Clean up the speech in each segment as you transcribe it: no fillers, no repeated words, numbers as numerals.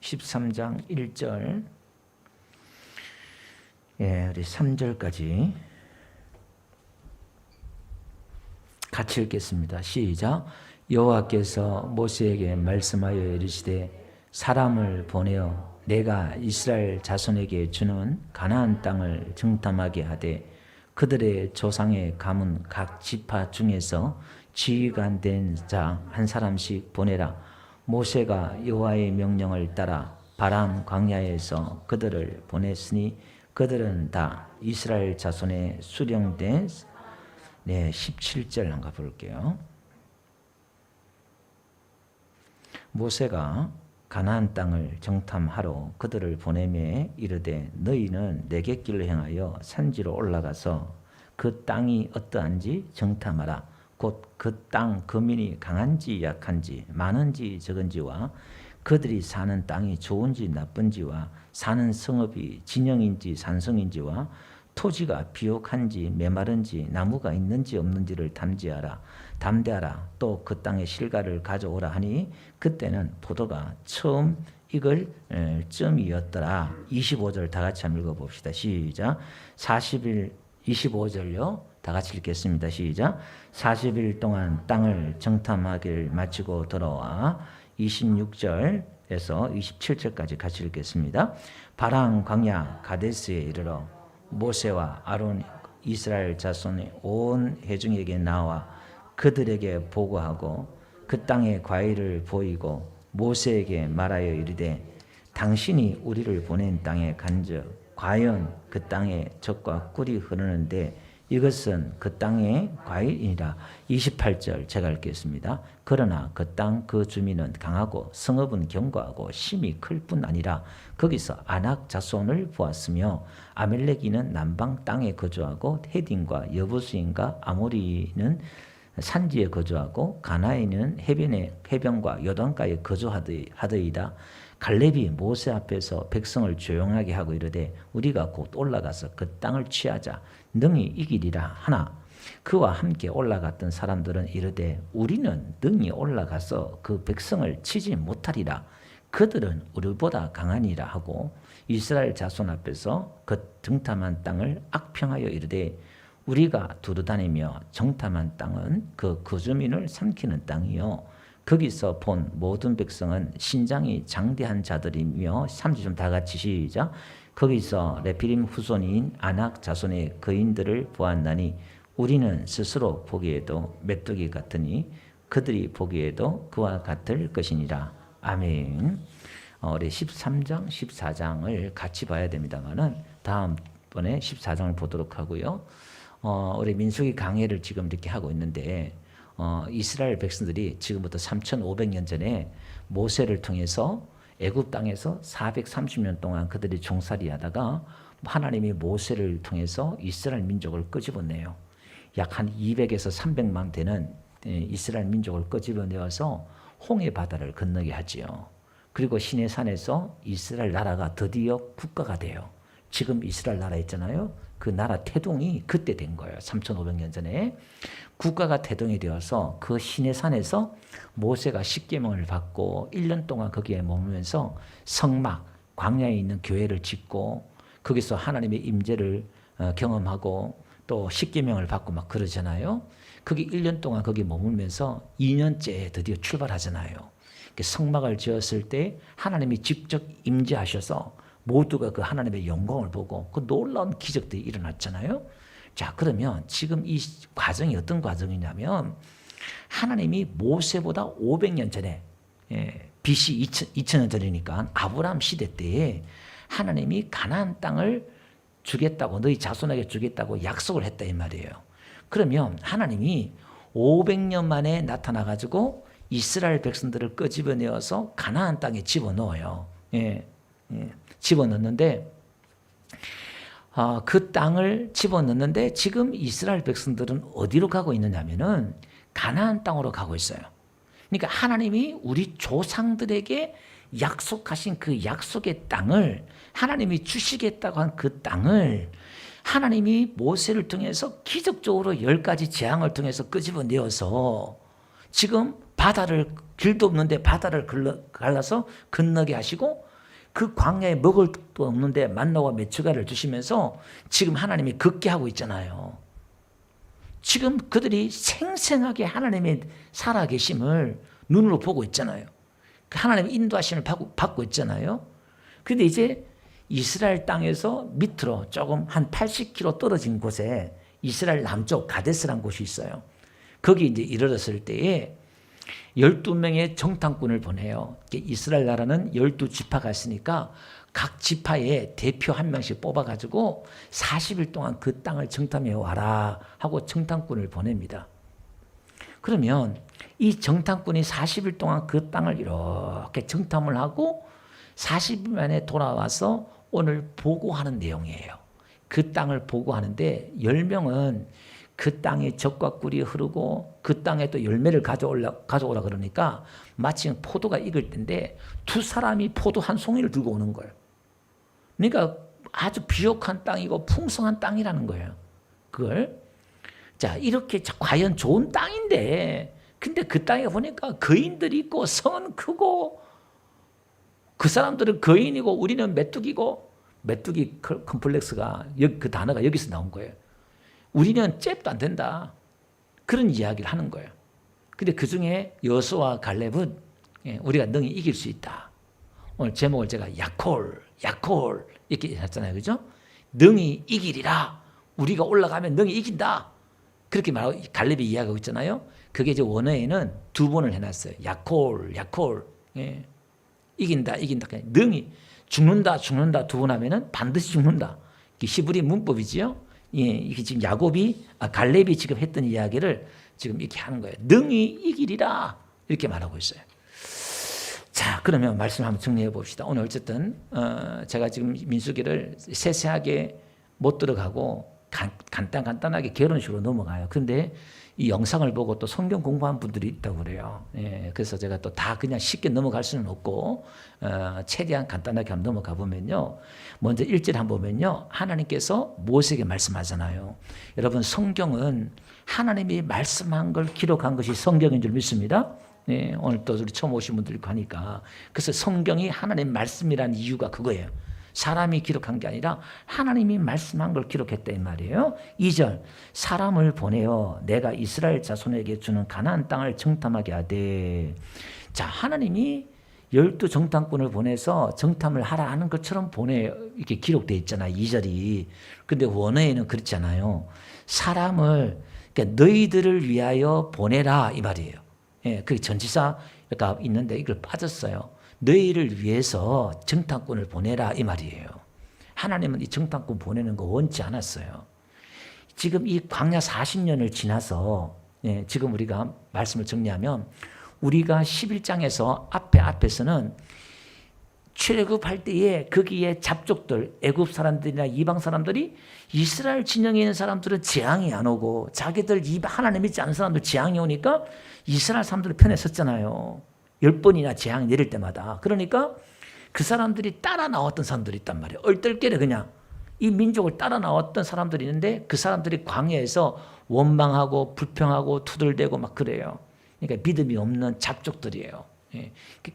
13장 1절, 우리 3절까지 같이 읽겠습니다. 시작. 여호와께서 모세에게 말씀하여 이르시되 사람을 보내어 내가 이스라엘 자손에게 주는 가나안 땅을 정탐하게 하되 그들의 조상의 가문 각 지파 중에서 지휘관 된 자 한 사람씩 보내라. 모세가 여호와의 명령을 따라 바람 광야에서 그들을 보냈으니 그들은 다 이스라엘 자손의 수령된 17절 한번 볼게요. 모세가 가나안 땅을 정탐하러 그들을 보내매 이르되 너희는 내게 길을 행하여 산지로 올라가서 그 땅이 어떠한지 정탐하라. 곧 그 땅 거민이 강한지 약한지 많은지 적은지와 그들이 사는 땅이 좋은지 나쁜지와 사는 성읍이 진영인지 산성인지와 토지가 비옥한지 메마른지 나무가 있는지 없는지를 담대하라. 또 그 땅의 실과를 가져오라 하니 그때는 포도가 처음 익을 쯤이었더라. 25절 다 같이 한번 읽어봅시다. 시작. 40일 25절요. 다 같이 읽겠습니다. 시작. 40일 동안 땅을 정탐하기를 마치고 돌아와 26절에서 27절까지 같이 읽겠습니다. 바람 광야 가데스에 이르러 모세와 아론 이스라엘 자손의 온 회중에게 나와 그들에게 보고하고 그 땅의 과일을 보이고 모세에게 말하여 이르되 당신이 우리를 보낸 땅에 간즉 과연 그 땅에 젖과 꿀이 흐르는데 이것은 그 땅의 과일이니라. 28절 제가 읽겠습니다. 그러나 그 땅 그 주민은 강하고 성읍은 견고하고 심이 클 뿐 아니라 거기서 아낙 자손을 보았으며 아멜렉이는 남방 땅에 거주하고 헤딘과 여부스인과 아모리는 산지에 거주하고 가나안은 해변과 요단가에 거주하더이다. 갈렙이 모세 앞에서 백성을 조용하게 하고 이르되 우리가 곧 올라가서 그 땅을 취하자 능히 이기리라 하나 그와 함께 올라갔던 사람들은 이르되 우리는 능히 올라가서 그 백성을 치지 못하리라. 그들은 우리보다 강하니라 하고 이스라엘 자손 앞에서 그 정탐한 땅을 악평하여 이르되 우리가 두루다니며 정탐한 땅은 그 거주민을 삼키는 땅이요 거기서 본 모든 백성은 신장이 장대한 자들이며 30점 다 같이 시작. 거기서 레피림 후손인 아낙 자손의 거인들을 보았나니 우리는 스스로 보기에도 메뚜기 같으니 그들이 보기에도 그와 같을 것이니라. 아멘. 우리 13장 14장을 같이 봐야 됩니다만은 다음번에 14장을 보도록 하고요. 우리 민수기 강해를 지금 이렇게 하고 있는데 이스라엘 백성들이 지금부터 3,500년 전에 모세를 통해서 애굽 땅에서 430년 동안 그들이 종살이 하다가 하나님이 모세를 통해서 이스라엘 민족을 끄집어내요. 약 한 200에서 300만 되는 이스라엘 민족을 끄집어내어서 홍해 바다를 건너게 하지요. 그리고 시내산에서 이스라엘 나라가 드디어 국가가 돼요. 지금 이스라엘 나라 있잖아요. 그 나라 태동이 그때 된 거예요. 3,500년 전에. 국가가 태동이 되어서 그 시내산에서 모세가 십계명을 받고 1년 동안 거기에 머물면서 성막, 광야에 있는 교회를 짓고 거기서 하나님의 임재를 경험하고 또 십계명을 받고 막 그러잖아요. 거기 1년 동안 거기 머물면서 2년째에 드디어 출발하잖아요. 성막을 지었을 때 하나님이 직접 임재하셔서 모두가 그 하나님의 영광을 보고 그 놀라운 기적들이 일어났잖아요. 자, 그러면 지금 이 과정이 어떤 과정이냐면 하나님이 모세보다 500년 전에 BC 2000년 전이니까 아브라함 시대 때에 하나님이 가나안 땅을 주겠다고 너희 자손에게 주겠다고 약속을 했다 이 말이에요. 그러면 하나님이 500년 만에 나타나가지고 이스라엘 백성들을 끄집어내어서 가나안 땅에 집어넣어요. 집어넣는데 그 땅을 집어넣는데 지금 이스라엘 백성들은 어디로 가고 있느냐면은 가나안 땅으로 가고 있어요. 그러니까 하나님이 우리 조상들에게 약속하신 그 약속의 땅을 하나님이 주시겠다고 한 그 땅을 하나님이 모세를 통해서 기적적으로 10가지 재앙을 통해서 끄집어내어서 지금 바다를 길도 없는데 바다를 갈라서 건너게 하시고 그 광야에 먹을 것도 없는데 만나와 메추가를 주시면서 지금 하나님이 걷게 하고 있잖아요. 지금 그들이 생생하게 하나님의 살아계심을 눈으로 보고 있잖아요. 하나님의 인도하심을 받고 있잖아요. 그런데 이제 이스라엘 땅에서 밑으로 조금 한 80km 떨어진 곳에 이스라엘 남쪽 가데스라는 곳이 있어요. 거기 이제 이르렀을 때에 12명의 정탐꾼을 보내요. 이스라엘 나라는 12지파가 있으니까 각 지파에 대표 한 명씩 뽑아가지고 40일 동안 그 땅을 정탐해 와라 하고 정탐꾼을 보냅니다. 그러면 이 정탐꾼이 40일 동안 그 땅을 이렇게 정탐을 하고 40일 만에 돌아와서 오늘 보고하는 내용이에요. 그 땅을 보고하는데 10명은 그 땅에 젖과 꿀이 흐르고 그 땅에 또 열매를 가져오라 그러니까 마침 포도가 익을 때인데 두 사람이 포도 한 송이를 들고 오는 거예요. 그러니까 아주 비옥한 땅이고 풍성한 땅이라는 거예요. 그걸 자 이렇게 과연 좋은 땅인데 근데 그 땅에 보니까 거인들이 있고 성은 크고 그 사람들은 거인이고 우리는 메뚜기고 메뚜기 컴플렉스가 그 단어가 여기서 나온 거예요. 우리는 잽도 안 된다. 그런 이야기를 하는 거예요. 근데 그 중에 여호수아와 갈렙은 우리가 능히 이길 수 있다. 오늘 제목을 제가 야콜 이렇게 했잖아요. 그죠? 능히 이기리라. 우리가 올라가면 능히 이긴다. 그렇게 말하고 갈렙이 이야기하고 있잖아요. 그게 이제 원어에는 두 번을 해놨어요. 야콜. 예. 이긴다. 능히 죽는다 두 번 하면은 반드시 죽는다. 이게 히브리 문법이지요. 예, 이게 지금 갈렙이 지금 했던 이야기를 지금 이렇게 하는 거예요. 능히 이기리라 이렇게 말하고 있어요. 자, 그러면 말씀 한번 정리해 봅시다. 오늘 어쨌든 제가 지금 민수기를 세세하게 못 들어가고 간단하게 결혼식으로 넘어가요. 그런데 이 영상을 보고 또 성경 공부한 분들이 있다고 그래요. 예, 그래서 제가 또 다 그냥 쉽게 넘어갈 수는 없고 최대한 간단하게 한번 넘어가 보면요. 먼저 1절 한번 보면요. 하나님께서 모세에게 말씀하잖아요. 여러분 성경은 하나님이 말씀한 걸 기록한 것이 성경인 줄 믿습니다. 예, 오늘 또 우리 처음 오신 분들 있고 하니까 그래서 성경이 하나님 말씀이라는 이유가 그거예요. 사람이 기록한 게 아니라 하나님이 말씀한 걸 기록했다 이 말이에요. 2절 사람을 보내어 내가 이스라엘 자손에게 주는 가나안 땅을 정탐하게 하되 자 하나님이 12 정탐꾼을 보내서 정탐을 하라 하는 것처럼 이렇게 기록되어 있잖아요. 2절이. 근데 원어에는 그렇잖아요. 사람을 그러니까 너희들을 위하여 보내라 이 말이에요. 예, 그 전치사가 있는데 이걸 빠졌어요. 너희를 위해서 정탐꾼을 보내라 이 말이에요. 하나님은 이 정탐꾼 보내는 거 원치 않았어요. 지금 이 광야 40년을 지나서 지금 우리가 말씀을 정리하면 우리가 11장에서 앞에서는 출애굽할 때에 거기에 잡족들 애굽 사람들이나 이방 사람들이 이스라엘 진영에 있는 사람들은 재앙이 안 오고 자기들 하나님 믿지 않는 사람들 재앙이 오니까 이스라엘 사람들의 편에 섰잖아요. 10번이나 재앙이 내릴 때마다. 그러니까 그 사람들이 따라 나왔던 사람들이 있단 말이에요. 얼떨결에 그냥 이 민족을 따라 나왔던 사람들이 있는데 그 사람들이 광야에서 원망하고 불평하고 투덜대고 막 그래요. 그러니까 믿음이 없는 잡족들이에요.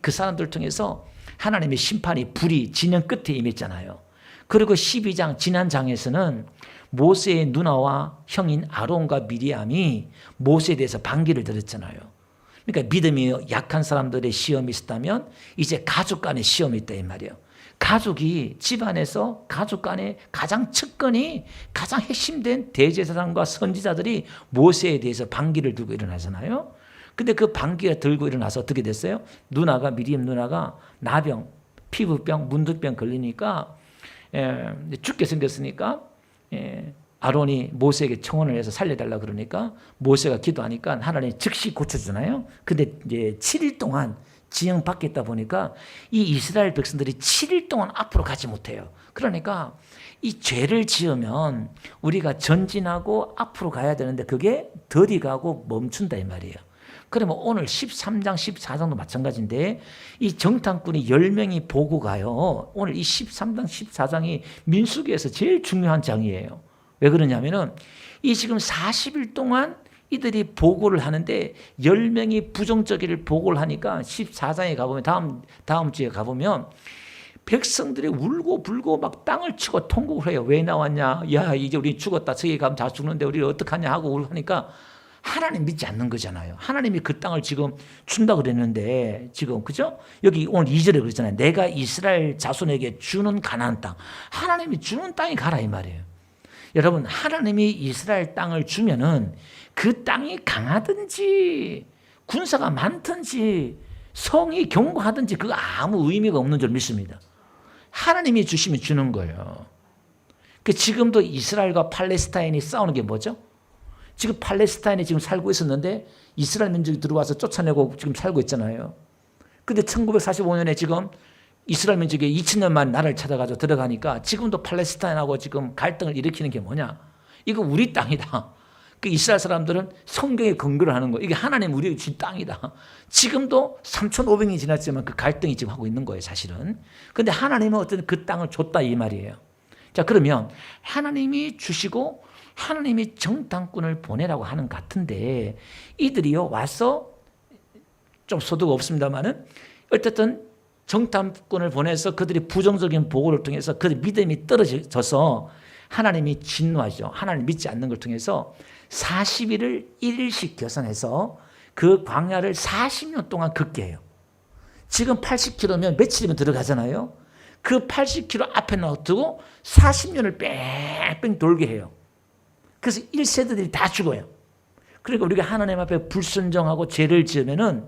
그 사람들을 통해서 하나님의 심판이 불이 진영 끝에 임했잖아요. 그리고 12장 지난 장에서는 모세의 누나와 형인 아론과 미리암이 모세에 대해서 반기를 들었잖아요. 그러니까 믿음이 약한 사람들의 시험이 있었다면 이제 가족 간의 시험이 있다 이 말이에요. 가족이 집안에서 가족 간의 가장 측근이 가장 핵심된 대제사장과 선지자들이 모세에 대해서 반기를 들고 일어나잖아요. 근데 그 반기가 들고 일어나서 어떻게 됐어요? 미리암 누나가 나병, 피부병, 문득병 걸리니까 죽게 생겼으니까 아론이 모세에게 청혼을 해서 살려달라 그러니까 모세가 기도하니까 하나님이 즉시 고쳐주잖아요. 근데 이제 7일 동안 지형받겠다 보니까 이 이스라엘 백성들이 7일 동안 앞으로 가지 못해요. 그러니까 이 죄를 지으면 우리가 전진하고 앞으로 가야 되는데 그게 더디 가고 멈춘다 이 말이에요. 그러면 오늘 13장, 14장도 마찬가지인데 이 정탐꾼이 10명이 보고 가요. 오늘 이 13장, 14장이 민수기에서 제일 중요한 장이에요. 왜 그러냐면은 이 지금 40일 동안 이들이 보고를 하는데 10명이 부정적인 보고를 하니까 14장에 가보면 다음 주에 가보면 백성들이 울고 불고 막 땅을 치고 통곡을 해요. 왜 나왔냐? 야, 이제 우리 죽었다. 저기 가면 다 죽는데 우리 어떡하냐 하고 하니까 하나님 믿지 않는 거잖아요. 하나님이 그 땅을 지금 준다 그랬는데 지금 그죠? 여기 오늘 2절에 그러잖아요. 내가 이스라엘 자손에게 주는 가나안 땅. 하나님이 주는 땅이 가라 이 말이에요. 여러분, 하나님이 이스라엘 땅을 주면은 그 땅이 강하든지 군사가 많든지 성이 견고하든지 그거 아무 의미가 없는 줄 믿습니다. 하나님이 주시면 주는 거예요. 지금도 이스라엘과 팔레스타인이 싸우는 게 뭐죠? 지금 팔레스타인에 지금 살고 있었는데 이스라엘 민족이 들어와서 쫓아내고 지금 살고 있잖아요. 근데 1945년에 지금 이스라엘 민족이 2000년 만 나라를 찾아가지고 들어가니까 지금도 팔레스타인하고 지금 갈등을 일으키는 게 뭐냐? 이거 우리 땅이다. 그 이스라엘 사람들은 성경에 근거를 하는 거. 이게 하나님 우리 준 땅이다. 지금도 3,500년이 지났지만 그 갈등이 지금 하고 있는 거예요, 사실은. 그런데 하나님은 어쨌든 그 땅을 줬다 이 말이에요. 자, 그러면 하나님이 주시고 하나님이 정탐꾼을 보내라고 하는 것 같은데 이들이요 와서 좀 소득 없습니다만은 어쨌든 정탐꾼을 보내서 그들이 부정적인 보고를 통해서 그들 믿음이 떨어져서 하나님이 진노하죠. 하나님 믿지 않는 걸 통해서 40일을 1일씩 계산해서 그 광야를 40년 동안 걷게 해요. 지금 80km면 며칠이면 들어가잖아요. 그 80km 앞에 놔두고 40년을 뺑뺑 돌게 해요. 그래서 1세대들이 다 죽어요. 그러니까 우리가 하나님 앞에 불순종하고 죄를 지으면은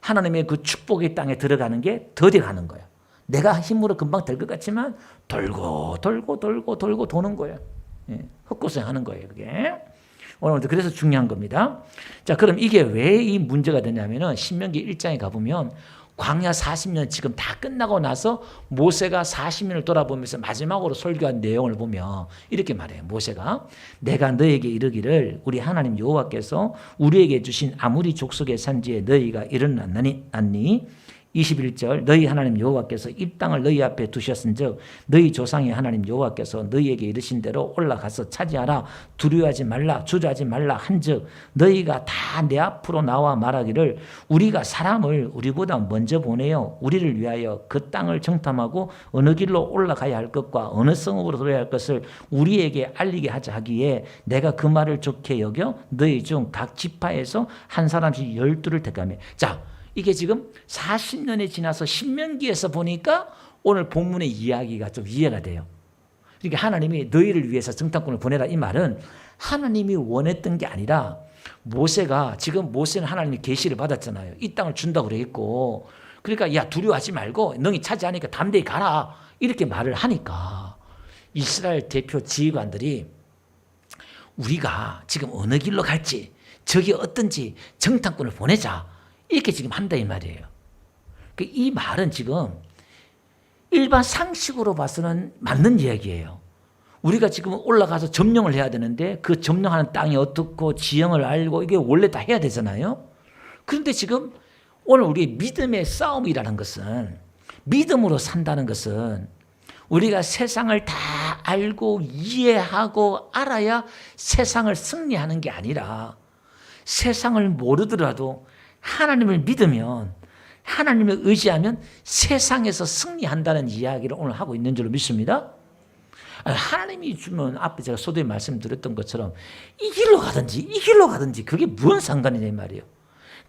하나님의 그 축복의 땅에 들어가는 게 더뎌 가는 거예요. 내가 힘으로 금방 될 것 같지만 돌고 도는 거예요. 예, 헛고생 하는 거예요, 그게. 오늘 그래서 중요한 겁니다. 자, 그럼 이게 왜 이 문제가 되냐면은 신명기 1장에 가보면 광야 40년 지금 다 끝나고 나서 모세가 40년을 돌아보면서 마지막으로 설교한 내용을 보면 이렇게 말해요. 모세가 내가 너에게 이르기를 우리 하나님 여호와께서 우리에게 주신 아무리 족속의 산지에 너희가 일어났니 21절 너희 하나님 여호와께서 이 땅을 너희 앞에 두셨은즉 너희 조상의 하나님 여호와께서 너희에게 이르신 대로 올라가서 차지하라 두려워하지 말라 주저하지 말라 한즉 너희가 다 내 앞으로 나와 말하기를 우리가 사람을 우리보다 먼저 보내어 우리를 위하여 그 땅을 정탐하고 어느 길로 올라가야 할 것과 어느 성읍으로 들어야 할 것을 우리에게 알리게 하자 하기에 내가 그 말을 좋게 여겨 너희 중 각 지파에서 한 사람씩 12를 택하며 자 이게 지금 40년이 지나서 신명기에서 보니까 오늘 본문의 이야기가 좀 이해가 돼요. 그러니까 하나님이 너희를 위해서 정탐꾼을 보내라 이 말은 하나님이 원했던 게 아니라 모세가 지금 모세는 하나님이 계시를 받았잖아요. 이 땅을 준다고 그랬고 그러니까 야 두려워하지 말고 너희 차지하니까 담대히 가라 이렇게 말을 하니까 이스라엘 대표 지휘관들이 우리가 지금 어느 길로 갈지 저기 어떤지 정탐꾼을 보내자 이렇게 지금 한다 이 말이에요. 이 말은 지금 일반 상식으로 봐서는 맞는 이야기예요. 우리가 지금 올라가서 점령을 해야 되는데 그 점령하는 땅이 어떻고 지형을 알고 이게 원래 다 해야 되잖아요. 그런데 지금 오늘 우리 믿음의 싸움이라는 것은 믿음으로 산다는 것은 우리가 세상을 다 알고 이해하고 알아야 세상을 승리하는 게 아니라 세상을 모르더라도 하나님을 믿으면 하나님을 의지하면 세상에서 승리한다는 이야기를 오늘 하고 있는 줄로 믿습니다. 하나님이 주면 앞에 제가 소도에 말씀드렸던 것처럼 이 길로 가든지 그게 무슨 상관이냐 이 말이에요.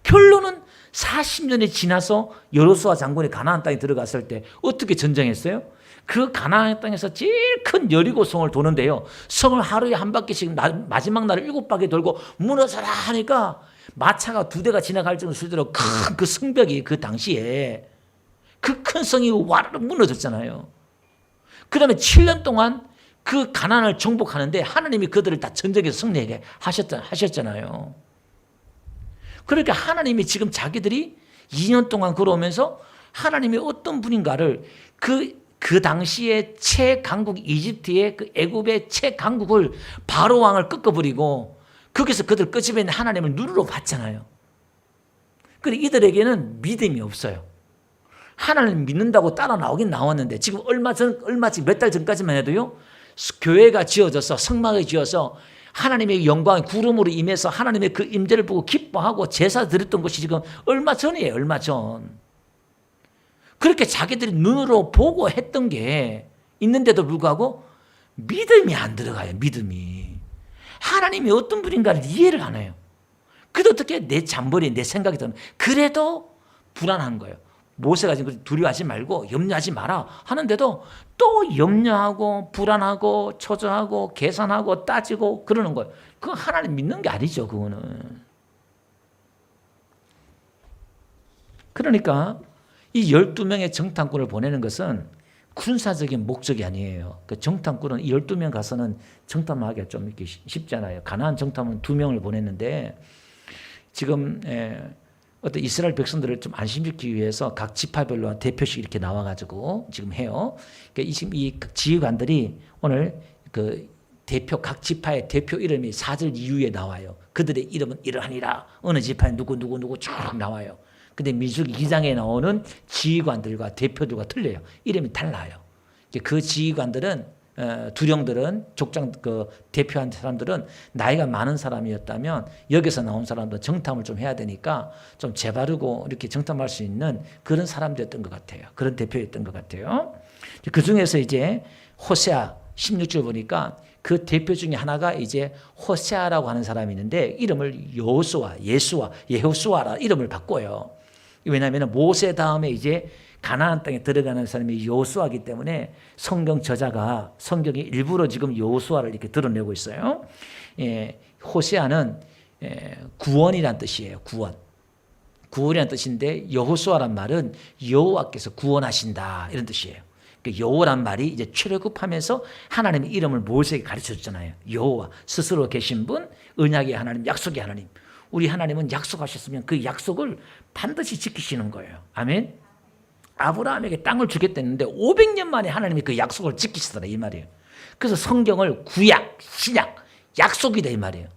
결론은 40년이 지나서 여호수아 장군이 가나안 땅에 들어갔을 때 어떻게 전쟁했어요? 그 가나안 땅에서 제일 큰 여리고성을 도는데요. 성을 하루에 한 바퀴씩 마지막 날을 7바퀴 돌고 무너져라 하니까 마차가 2대가 지나갈 정도로 큰 그 성벽이 그 당시에 그 큰 성이 와르르 무너졌잖아요. 그 다음에 7년 동안 그 가나안을 정복하는데 하나님이 그들을 다 전쟁에서 승리하게 하셨잖아요. 그러니까 하나님이 지금 자기들이 2년 동안 걸어오면서 하나님이 어떤 분인가를 그 당시에 최강국 이집트의 그 애굽의 최강국을 바로 왕을 꺾어버리고 거기서 그들 끄집어낸 하나님을 눈으로 봤잖아요. 그런데 이들에게는 믿음이 없어요. 하나님 믿는다고 따라 나오긴 나왔는데 지금 몇 달 전까지만 해도요. 교회가 지어져서 성막이 지어서 하나님의 영광이 구름으로 임해서 하나님의 그 임재를 보고 기뻐하고 제사 드렸던 것이 지금 얼마 전이에요. 얼마 전. 그렇게 자기들이 눈으로 보고 했던 게 있는데도 불구하고 믿음이 안 들어가요. 믿음이. 하나님이 어떤 분인가를 이해를 안 해요. 그래도 어떻게 내 잠버리 내 생각이 드는 그래도 불안한 거예요. 모세가 지금 두려워하지 말고 염려하지 마라 하는데도 또 염려하고 불안하고 초조하고 계산하고 따지고 그러는 거예요. 그건 하나님 믿는 게 아니죠. 그거는. 그러니까 이 12명의 정탐꾼을 보내는 것은 군사적인 목적이 아니에요. 그 정탐꾼은 이 12명 가서는 정탐하기가 좀 이렇게 쉽잖아요. 가나안 정탐은 2명을 보냈는데 지금 어떤 이스라엘 백성들을 좀 안심시키기 위해서 각 지파별로 한 대표씩 이렇게 나와가지고 지금 해요. 그러니까 지금 이 지휘관들이 오늘 그 대표 각 지파의 대표 이름이 4절 이후에 나와요. 그들의 이름은 이러하니라. 어느 지파에 누구 쭉 나와요. 근데 민수기 2장에 나오는 지휘관들과 대표들과 틀려요. 이름이 달라요. 그 지휘관들은 두령들은 족장 그 대표한 사람들은 나이가 많은 사람이었다면 여기서 나온 사람도 정탐을 좀 해야 되니까 좀 재바르고 이렇게 정탐할 수 있는 그런 사람들이었던 것 같아요. 그런 대표였던 것 같아요. 그 중에서 이제 호세아 16절 보니까 그 대표 중에 하나가 이제 호세아라고 하는 사람이 있는데 이름을 예호수아라 이름을 바꿔요. 왜냐하면 모세 다음에 이제 가나안 땅에 들어가는 사람이 여호수아이기 때문에 성경 저자가 성경이 일부러 지금 여호수아를 이렇게 드러내고 있어요. 호세아는 구원이란 뜻이에요. 구원이란 뜻인데 여호수아란 말은 여호와께서 구원하신다 이런 뜻이에요. 여호와란 말이 이제 출애굽하면서 하나님의 이름을 모세에게 가르쳐 줬잖아요. 여호와 스스로 계신 분, 언약의 하나님, 약속의 하나님. 우리 하나님은 약속하셨으면 그 약속을 반드시 지키시는 거예요. 아멘. 아브라함에게 땅을 주겠다는데 500년 만에 하나님이 그 약속을 지키시더라 이 말이에요. 그래서 성경을 구약, 신약, 약속이다 이 말이에요.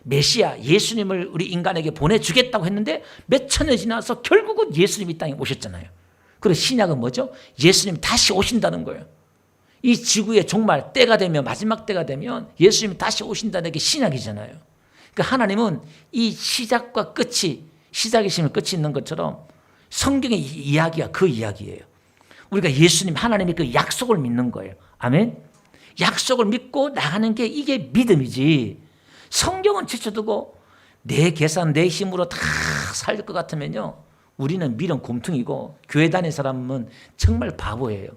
메시아 예수님을 우리 인간에게 보내주겠다고 했는데 몇 천년이 지나서 결국은 예수님이 땅에 오셨잖아요. 그래서 신약은 뭐죠? 예수님이 다시 오신다는 거예요. 이 지구에 정말 때가 되면 마지막 때가 되면 예수님이 다시 오신다는 게 신약이잖아요. 그러니까 하나님은 이 시작과 끝이 시작이시면 끝이 있는 것처럼 성경의 이야기가 그 이야기예요. 우리가 예수님 하나님의 그 약속을 믿는 거예요. 아멘. 약속을 믿고 나가는 게 이게 믿음이지. 성경은 지쳐두고 내 계산 내 힘으로 다 살 것 같으면요. 우리는 미련 곰퉁이고 교회 다니는 사람은 정말 바보예요.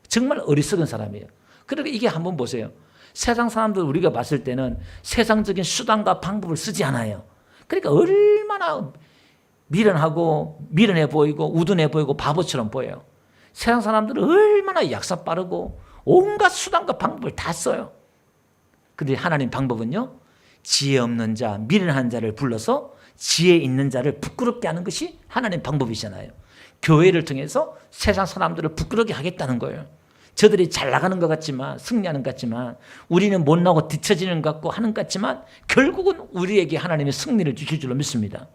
정말 어리석은 사람이에요. 그러니까 이게 한번 보세요. 세상 사람들 우리가 봤을 때는 세상적인 수단과 방법을 쓰지 않아요. 그러니까 얼마나 미련해 보이고 우둔해 보이고 바보처럼 보여요. 세상 사람들은 얼마나 약사 빠르고 온갖 수단과 방법을 다 써요. 그런데 하나님 방법은요. 지혜 없는 자, 미련한 자를 불러서 지혜 있는 자를 부끄럽게 하는 것이 하나님 방법이잖아요. 교회를 통해서 세상 사람들을 부끄럽게 하겠다는 거예요. 저들이 잘 나가는 것 같지만 승리하는 것 같지만 우리는 못나고 뒤처지는 것 같고 하는 것 같지만 결국은 우리에게 하나님의 승리를 주실 줄로 믿습니다.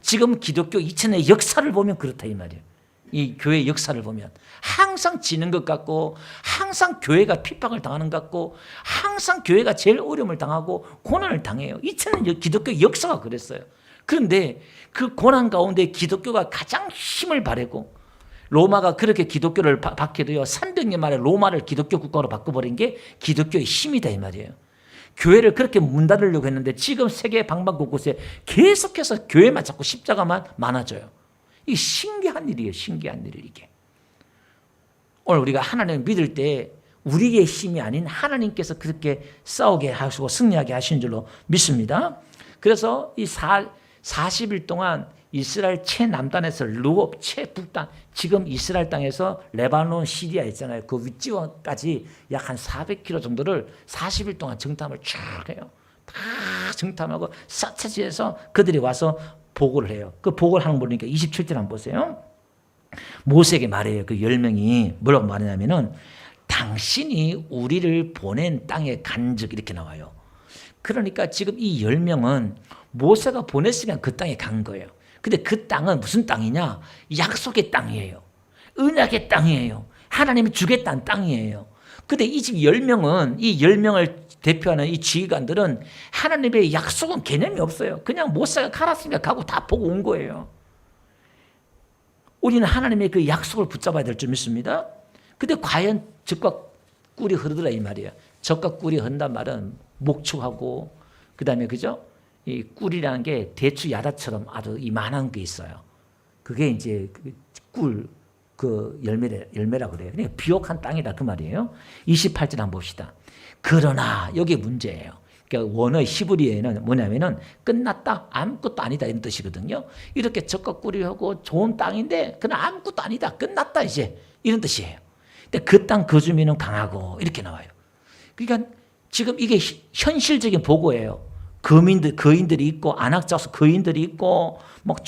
지금 기독교 2000년의 역사를 보면 그렇다 이 말이에요. 이 교회 역사를 보면 항상 지는 것 같고 항상 교회가 핍박을 당하는 것 같고 항상 교회가 제일 어려움을 당하고 고난을 당해요. 2000년 기독교 역사가 그랬어요. 그런데 그 고난 가운데 기독교가 가장 힘을 발휘고 로마가 그렇게 기독교를 박해도요 300년 만에 로마를 기독교 국가로 바꿔버린 게 기독교의 힘이다 이 말이에요. 교회를 그렇게 문 닫으려고 했는데 지금 세계 방방 곳곳에 계속해서 교회만 자꾸 십자가만 많아져요. 이게 신기한 일이에요. 신기한 일이 이게. 오늘 우리가 하나님을 믿을 때 우리의 힘이 아닌 하나님께서 그렇게 싸우게 하시고 승리하게 하시는 줄로 믿습니다. 그래서 이 40일 동안 이스라엘 최남단에서 르홉 최북단 지금 이스라엘 땅에서 레바논 시리아 있잖아요. 그 윗지원까지 약 한 400km 정도를 40일 동안 정탐을 쭉 해요. 다 정탐하고 사차지에서 그들이 와서 보고를 해요. 그 보고를 하는 거 보니까 27절 한번 보세요. 모세에게 말해요. 그 10명이 뭐라고 말하냐면은 당신이 우리를 보낸 땅에 간 적 이렇게 나와요. 그러니까 지금 이 10명은 모세가 보냈으니까 그 땅에 간 거예요. 근데 그 땅은 무슨 땅이냐? 약속의 땅이에요. 은약의 땅이에요. 하나님이 주겠다는 땅이에요. 근데 이 집 10명은 이 10명을 대표하는 이 지휘관들은 하나님의 약속은 개념이 없어요. 그냥 모세가 가라으니까 가고 다 보고 온 거예요. 우리는 하나님의 그 약속을 붙잡아야 될 줄 믿습니다. 근데 과연 젖과 꿀이 흐르더라 이 말이에요. 젖과 꿀이 흐른단 말은 목축하고 그다음에 그죠? 이 꿀이라는 게 대추 야다처럼 아주 이만한 게 있어요. 그게 이제 꿀 그 열매라 그래요. 그러니까 비옥한 땅이다 그 말이에요. 28절 한번 봅시다. 그러나 여기 문제예요. 그러니까 원어 히브리어에는 뭐냐면은 끝났다, 아무것도 아니다 이런 뜻이거든요. 이렇게 젖과 꿀이 하고 좋은 땅인데 그냥 아무것도 아니다, 끝났다 이제 이런 뜻이에요. 근데 그 땅 거주민은 강하고 이렇게 나와요. 그러니까 지금 이게 현실적인 보고예요. 거인들이 있고 안악자수 거인들이 있고 막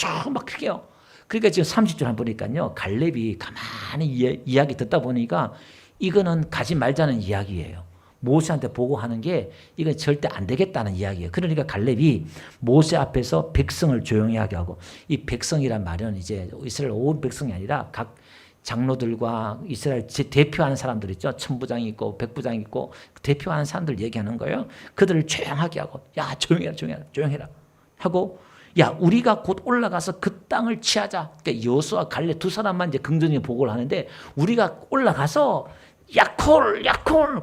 크게요. 그러니까 지금 30절 한번 보니까요. 갈렙이 가만히 이야기 듣다 보니까 이거는 가지 말자는 이야기예요. 모세한테 보고하는 게 이건 절대 안 되겠다는 이야기예요. 그러니까 갈렙이 모세 앞에서 백성을 조용히 하게 하고, 이 백성이란 말은 이제 이스라엘 온 백성이 아니라 각 장로들과 이스라엘 대표하는 사람들 있죠. 천부장이 있고 백부장이 있고 대표하는 사람들 얘기하는 거예요. 그들을 조용하게 하고, 야 조용해라 하고, 야 우리가 곧 올라가서 그 땅을 취하자. 그러니까 여호수아 갈렙 두 사람만 이제 긍정적인 보고를 하는데, 우리가 올라가서 야콜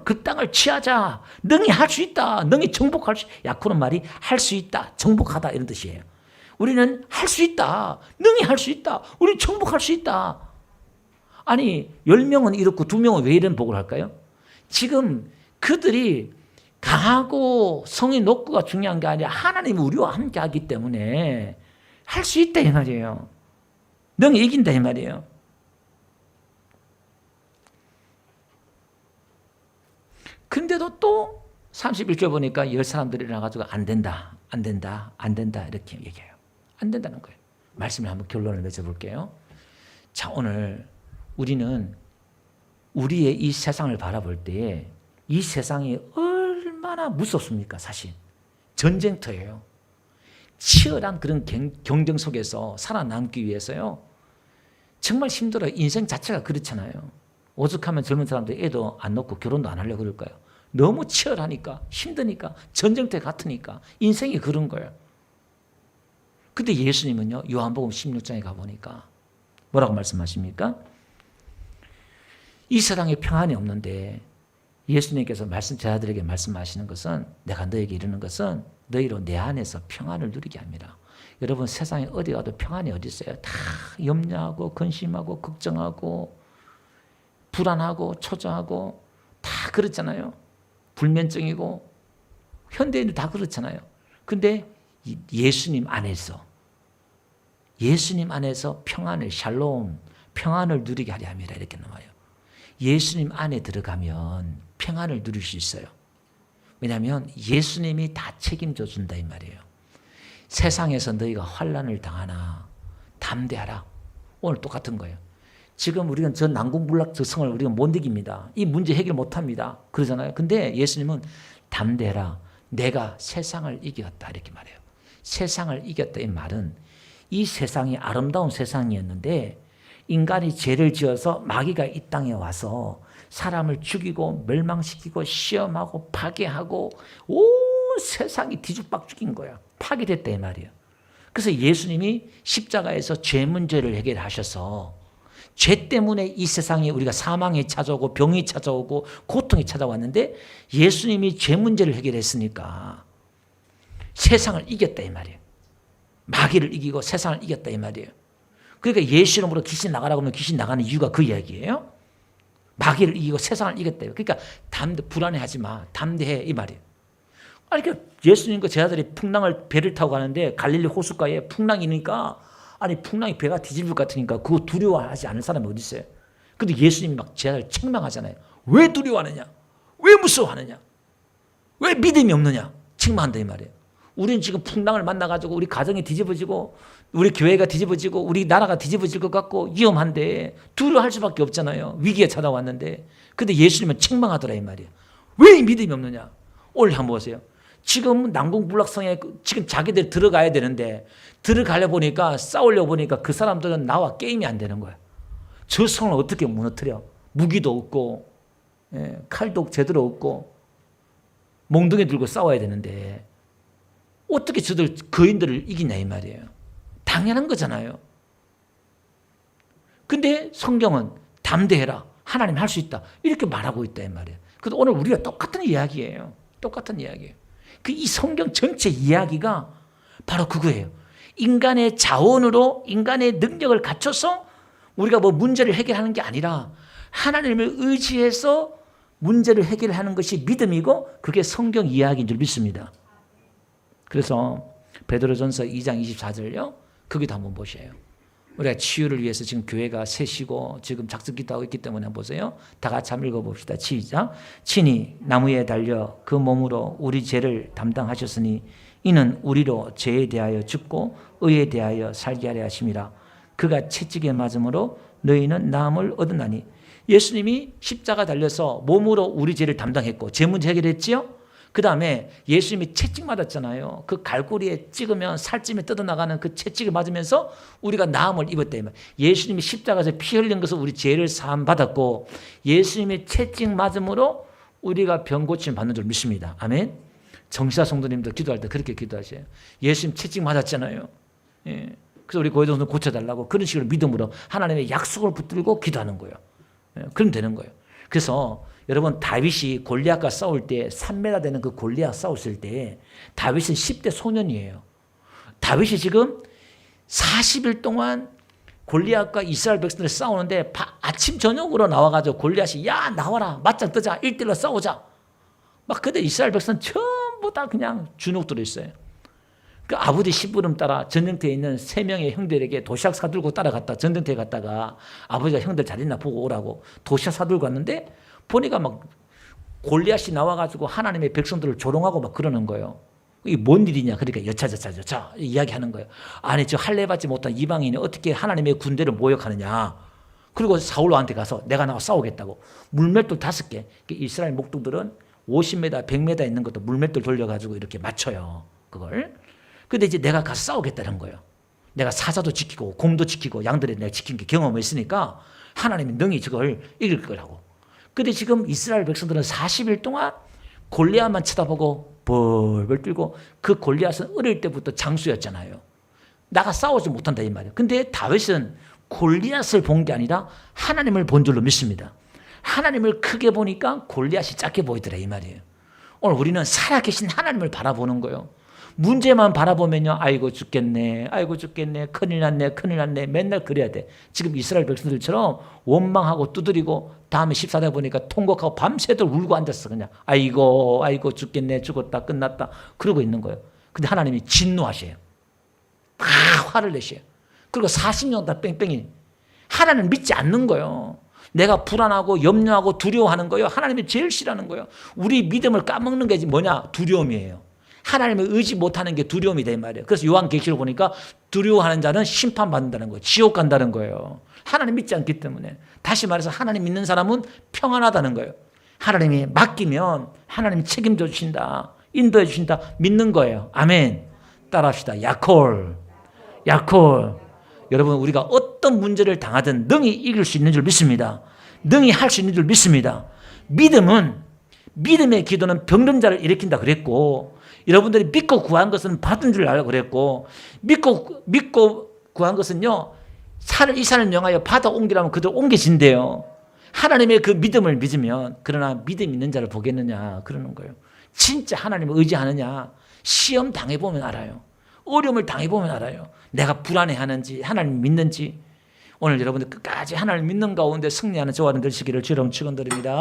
그 땅을 취하자. 능히 할 수 있다. 능히 정복할 수. 야콜은 말이 할 수 있다, 정복하다 이런 뜻이에요. 우리는 할 수 있다. 능히 할 수 있다. 우리는 정복할 수 있다. 아니 10명은 이렇고 2명은 왜 이런 복을 할까요? 지금 그들이 강하고 성이 높고가 중요한 게 아니라 하나님이 우리와 함께 하기 때문에 할 수 있다 이 말이에요. 능히 이긴다 이 말이에요. 근데도 또 31절 보니까 10사람들이 나가지고 안 된다 이렇게 얘기해요. 안 된다는 거예요. 말씀을 한번 결론을 맺어볼게요. 자, 오늘 우리는 우리의 이 세상을 바라볼 때에 이 세상이 얼마나 무섭습니까? 사실 전쟁터예요. 치열한 그런 경쟁 속에서 살아남기 위해서요. 정말 힘들어요. 인생 자체가 그렇잖아요. 오죽하면 젊은 사람들 애도 안 낳고 결혼도 안 하려고 그럴까요? 너무 치열하니까, 힘드니까, 전쟁터 같으니까, 인생이 그런 거예요. 근데 예수님은요, 요한복음 16장에 가보니까 뭐라고 말씀하십니까? 이 세상에 평안이 없는데 예수님께서 제자들에게 말씀하시는 것은, 내가 너에게 이르는 것은 너희로 내 안에서 평안을 누리게 합니다. 여러분, 세상에 어디 가도 평안이 어디 있어요? 다 염려하고 근심하고 걱정하고 불안하고 초조하고 다 그렇잖아요. 불면증이고 현대인도 다 그렇잖아요. 근데 예수님 안에서 평안을, 샬롬, 평안을 누리게 하려 합니다. 이렇게 나와요. 예수님 안에 들어가면 평안을 누릴 수 있어요. 왜냐하면 예수님이 다 책임져 준다 이 말이에요. 세상에서 너희가 환난을 당하나 담대하라. 오늘 똑같은 거예요. 지금 우리가 저 난공불락 저 성을 우리가 못 이깁니다. 이 문제 해결 못합니다. 그러잖아요. 근데 예수님은 담대하라. 내가 세상을 이겼다 이렇게 말해요. 세상을 이겼다 이 말은, 이 세상이 아름다운 세상이었는데 인간이 죄를 지어서 마귀가 이 땅에 와서 사람을 죽이고 멸망시키고 시험하고 파괴하고 온 세상이 뒤죽박죽인 거야. 파괴됐다 이 말이에요. 그래서 예수님이 십자가에서 죄 문제를 해결하셔서, 죄 때문에 이 세상에 우리가 사망이 찾아오고 병이 찾아오고 고통이 찾아왔는데 예수님이 죄 문제를 해결했으니까 세상을 이겼다 이 말이에요. 마귀를 이기고 세상을 이겼다 이 말이에요. 그러니까 예수 이름으로 귀신 나가라고 하면 귀신 나가는 이유가 그 이야기예요. 마귀를 이기고 세상을 이겼대요. 그러니까 불안해하지 마. 담대해 이 말이에요. 아니 그러니까 예수님과 제자들이 배를 타고 가는데 갈릴리 호숫가에 풍랑이니까, 아니 풍랑이 배가 뒤집을 것 같으니까 그거 두려워하지 않을 사람이 어디 있어요? 근데 예수님이 막 제자들 책망하잖아요. 왜 두려워하느냐? 왜 무서워하느냐? 왜 믿음이 없느냐? 책망한다 이 말이에요. 우리는 지금 풍랑을 만나가지고 우리 가정이 뒤집어지고 우리 교회가 뒤집어지고 우리 나라가 뒤집어질 것 같고 위험한데 두려워할 수밖에 없잖아요. 위기가 찾아왔는데. 근데 예수님은 책망하더라 이 말이에요. 왜 믿음이 없느냐? 오늘 한번 보세요. 지금 난공불락성에 지금 자기들 들어가야 되는데 들어가려 보니까, 싸우려고 보니까 그 사람들은 나와 게임이 안 되는 거야. 저 성을 어떻게 무너뜨려? 무기도 없고 칼도 제대로 없고 몽둥이 들고 싸워야 되는데 어떻게 저들 거인들을 이기냐 이 말이에요. 당연한 거잖아요. 근데 성경은 담대해라. 하나님 할 수 있다. 이렇게 말하고 있다 이 말이에요. 그래서 오늘 우리가 똑같은 이야기예요. 똑같은 이야기예요. 이 성경 전체 이야기가 바로 그거예요. 인간의 자원으로 인간의 능력을 갖춰서 우리가 뭐 문제를 해결하는 게 아니라 하나님을 의지해서 문제를 해결하는 것이 믿음이고 그게 성경 이야기인 줄 믿습니다. 그래서 베드로전서 2장 24절요. 거기도 한번 보세요. 우리가 치유를 위해서 지금 교회가 셋이고 지금 작습기도 하고 있기 때문에 한번 보세요. 다 같이 한번 읽어봅시다. 시작. 친히 나무에 달려 그 몸으로 우리 죄를 담당하셨으니 이는 우리로 죄에 대하여 죽고 의에 대하여 살게 하려 하심이라. 그가 채찍에 맞음으로 너희는 나음을 얻으나니. 예수님이 십자가 달려서 몸으로 우리 죄를 담당했고 죄 문제 해결했지요. 그 다음에 예수님이 채찍 맞았잖아요. 그 갈고리에 찍으면 살찜에 뜯어나가는 그 채찍을 맞으면서 우리가 나음을 입었다. 예수님이 십자가에서 피 흘린 것을 우리 죄를 사함 받았고 예수님의 채찍 맞음으로 우리가 병 고침 받는 줄 믿습니다. 아멘. 정시사 성도님도 기도할 때 그렇게 기도하세요. 예수님 채찍 맞았잖아요. 예. 그래서 우리 고해동선 고쳐달라고 그런 식으로 믿음으로 하나님의 약속을 붙들고 기도하는 거예요. 예. 그럼 되는 거예요. 그래서 여러분 다윗이 골리앗과 싸울 때 3m 되는 그 골리앗 싸웠을 때 다윗은 10대 소년이에요. 다윗이 지금 40일 동안 골리앗과 이스라엘 백성들 싸우는데 아침 저녁으로 나와가지고 골리앗이 야 나와라 맞짱 뜨자 1대1로 싸우자 막 그때 이스라엘 백성 전부 다 그냥 주눅들어 있어요. 그 아버지 심부름 따라 전쟁터에 있는 3명의 형들에게 도시락 사들고 따라갔다 전쟁터에 갔다가 아버지가 형들 잘 있나 보고 오라고 도시락 사들고 갔는데 보니까 막 골리앗이 나와가지고 하나님의 백성들을 조롱하고 막 그러는 거예요. 이게 뭔 일이냐? 그러니까 여차 이야기하는 거예요. 아니 저 할례 받지 못한 이방인이 어떻게 하나님의 군대를 모욕하느냐? 그리고 사울한테 가서 내가 나와 싸우겠다고 물맷돌 5개. 이스라엘 목동들은 50m, 100m 있는 것도 물맷돌 돌려가지고 이렇게 맞춰요. 그걸. 근데 이제 내가 가서 싸우겠다는 거예요. 내가 사자도 지키고 곰도 지키고 양들에 내가 지킨 게 경험이 있으니까 하나님이 능히 저걸 이길 거라고. 근데 지금 이스라엘 백성들은 40일 동안 골리앗만 쳐다보고 벌벌 떨고 그 골리앗은 어릴 때부터 장수였잖아요. 나가 싸우지 못한다 이 말이에요. 근데 다윗은 골리앗을 본 게 아니라 하나님을 본 줄로 믿습니다. 하나님을 크게 보니까 골리앗이 작게 보이더라 이 말이에요. 오늘 우리는 살아계신 하나님을 바라보는 거예요. 문제만 바라보면요. 아이고 죽겠네. 아이고 죽겠네. 큰일 났네. 큰일 났네. 맨날 그래야 돼. 지금 이스라엘 백성들처럼 원망하고 두드리고 다음에 14대 보니까 통곡하고 밤새도록 울고 앉았어. 그냥 아이고 아이고 죽겠네. 죽었다. 끝났다. 그러고 있는 거예요. 근데 하나님이 진노하셔요. 다 화를 내셔요. 그리고 40년 다 뺑뺑이. 하나님을 믿지 않는 거예요. 내가 불안하고 염려하고 두려워하는 거예요. 하나님이 제일 싫어하는 거예요. 우리 믿음을 까먹는 게 뭐냐? 두려움이에요. 하나님을 의지 못하는 게 두려움이다 이 말이에요. 그래서 요한계시록 보니까 두려워하는 자는 심판받는다는 거예요. 지옥 간다는 거예요. 하나님 믿지 않기 때문에. 다시 말해서 하나님 믿는 사람은 평안하다는 거예요. 하나님이 맡기면 하나님이 책임져 주신다. 인도해 주신다. 믿는 거예요. 아멘. 따라합시다. 야콜. 야콜. 여러분 우리가 어떤 문제를 당하든 능히 이길 수 있는 줄 믿습니다. 능히 할 수 있는 줄 믿습니다. 믿음의 기도는 병든 자를 일으킨다 그랬고 여러분들이 믿고 구한 것은 받은 줄 알고 그랬고 믿고 구한 것은요. 이 산을 명하여 바다 옮기라면 그대로 옮겨진대요. 하나님의 그 믿음을 믿으면 그러나 믿음 있는 자를 보겠느냐 그러는 거예요. 진짜 하나님을 의지하느냐 시험 당해보면 알아요. 어려움을 당해보면 알아요. 내가 불안해하는지 하나님 믿는지. 오늘 여러분들 끝까지 하나님을 믿는 가운데 승리하는 저와 여러분 되시기를 주로 축원드립니다.